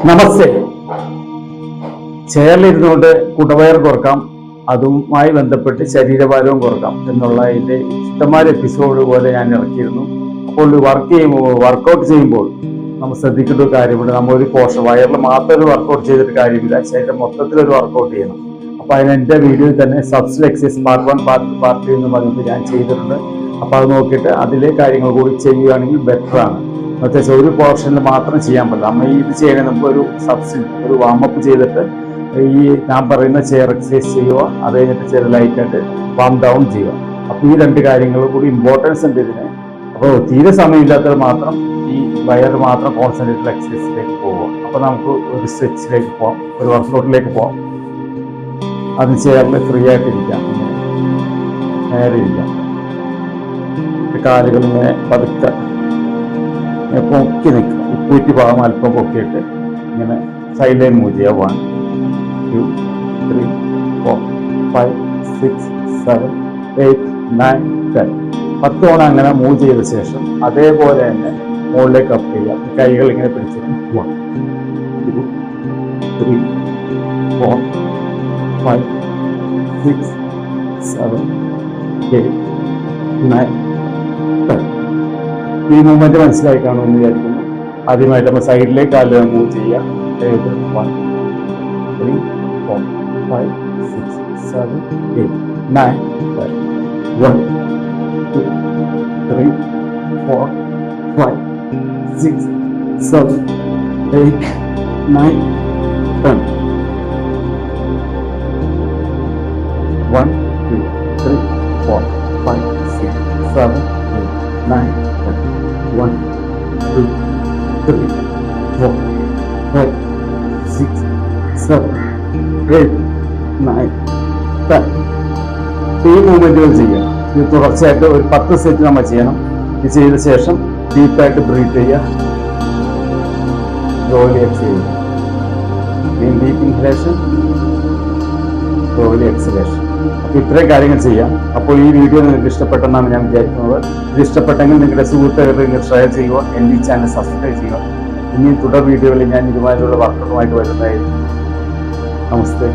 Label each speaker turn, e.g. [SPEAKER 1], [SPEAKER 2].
[SPEAKER 1] നമസ്തേ. ചെയറിലിരുന്നുകൊണ്ട് കുടവയർ കുറക്കാം, അതുമായി ബന്ധപ്പെട്ട് ശരീരഭാരവും കുറക്കാം എന്നുള്ള അതിൻ്റെ ഇഷ്ടമായ എപ്പിസോഡ് പോലെ ഞാൻ ഇറക്കിയിരുന്നു. അപ്പോൾ വർക്കൗട്ട് ചെയ്യുമ്പോൾ നമ്മൾ ശ്രദ്ധിക്കേണ്ട ഒരു കാര്യമുണ്ട്. നമ്മളൊരു വയറിൽ മാത്രം ഒരു വർക്കൗട്ട് ചെയ്തിട്ട് കാര്യമില്ല, ശരീരം മൊത്തത്തിലൊരു വർക്കൗട്ട് ചെയ്യണം. അപ്പോൾ അതിന് എൻ്റെ വീഡിയോയിൽ തന്നെ സബ്സ്റ്റൽ എക്സസൈസ് പാർട്ട് 1 പാർട്ട് 2 എന്ന് പറഞ്ഞിട്ട് ഞാൻ ചെയ്തിട്ടുണ്ട്. അപ്പോൾ അത് നോക്കിയിട്ട് അതിലെ കാര്യങ്ങൾ കൂടി ചെയ്യുകയാണെങ്കിൽ ബെറ്ററാണ്. പ്രത്യേകിച്ച് ഒരു പോർഷനിൽ മാത്രം ചെയ്യാൻ പറ്റില്ല. നമ്മൾ ഇത് ചെയ്യണമെങ്കിൽ നമുക്കൊരു ഒരു വാമപ്പ് ചെയ്തിട്ട് ഈ ഞാൻ പറയുന്ന ചെയർ എക്സസൈസ് ചെയ്യുക, അത് കഴിഞ്ഞിട്ട് ചെറിയ ലൈറ്റായിട്ട് വാം ഡൗൺ ചെയ്യുക. അപ്പോൾ ഈ 2 കാര്യങ്ങളും കൂടി ഇമ്പോർട്ടൻസ് ഉണ്ട് ഇതിന്. അപ്പോൾ തീരെ സമയമില്ലാത്തത് മാത്രം ഈ വയർ മാത്രം കോൺസെൻട്രേറ്റഡ് എക്സസൈസിലേക്ക് പോവുക. അപ്പോൾ നമുക്ക് ഒരു സ്ട്രെച്ചിലേക്ക് പോകാം, ഒരു വർക്കൗട്ടിലേക്ക് പോകാം. അതിന് ചെയറിൽ ഫ്രീ ആയിട്ടിരിക്കാം, നേരെ ഇരിക്കാം. കാലുകൾ ഇങ്ങനെ പതുക്കെ പൊക്കി നിൽക്കുക. ഉപ്പൂറ്റി ഭാഗം അല്പം പൊക്കിയിട്ട് ഇങ്ങനെ സൈഡിലേക്ക് മൂവ് ചെയ്യുക. 1 2 3 4 5 6 7 8 9 10 10 തവണ അങ്ങനെ മൂവ് ചെയ്ത ശേഷം അതേപോലെ തന്നെ മുകളിലേക്ക് അപ്പ് ചെയ്യുക. കൈകൾ ഇങ്ങനെ പിടിച്ചിട്ട് 1 2 3 4 5 6 7 8 9 10. ഈ മൂവ്മെന്റ് മനസ്സിലായി കാണുമെന്ന് വിചാരിക്കുന്നു. ആദ്യമായിട്ട് നമ്മൾ സൈഡിലേക്ക് കാല് മൂവ് ചെയ്യുക. 1 3 4 5 6 7 8 9 10. 1 2 3 4 5 6 7 8 9 10. 1 2 3 4 5 6 7 8 9 10. 1 2 3 4 5 6 7 8 9 10. ഈ മൂവ്മെന്റുകൾ ചെയ്യാം. ഇത് തുടർച്ചയായിട്ട് ഒരു 10 സെറ്റ് നമ്മൾ ചെയ്യണം. ഇത് ചെയ്ത ശേഷം ഡീപ്പായിട്ട് ബ്രീത്ത് ചെയ്യുക, സ്ലോലി എക്സേൽ ചെയ്യുക. Deep inhalation, slowly exhalation. അപ്പോൾ ഇത്രയും കാര്യങ്ങൾ ചെയ്യാം. അപ്പോൾ ഈ വീഡിയോ നിങ്ങൾക്ക് ഇഷ്ടപ്പെട്ടെന്നാണ് ഞാൻ വിചാരിക്കുന്നത്. ഇത് ഇഷ്ടപ്പെട്ടെങ്കിൽ നിങ്ങളുടെ സുഹൃത്തുക്കൾ നിങ്ങൾ ഷെയർ ചെയ്യുക, എൻ്റെ ഈ ചാനൽ സബ്സ്ക്രൈബ് ചെയ്യുക. ഇനി തുടർ വീഡിയോകളിൽ ഞാൻ ഇതുമാതിരിയുള്ള വർക്കൗട്ടുമായിട്ട് വരുന്നതായിരിക്കും. നമസ്തേ.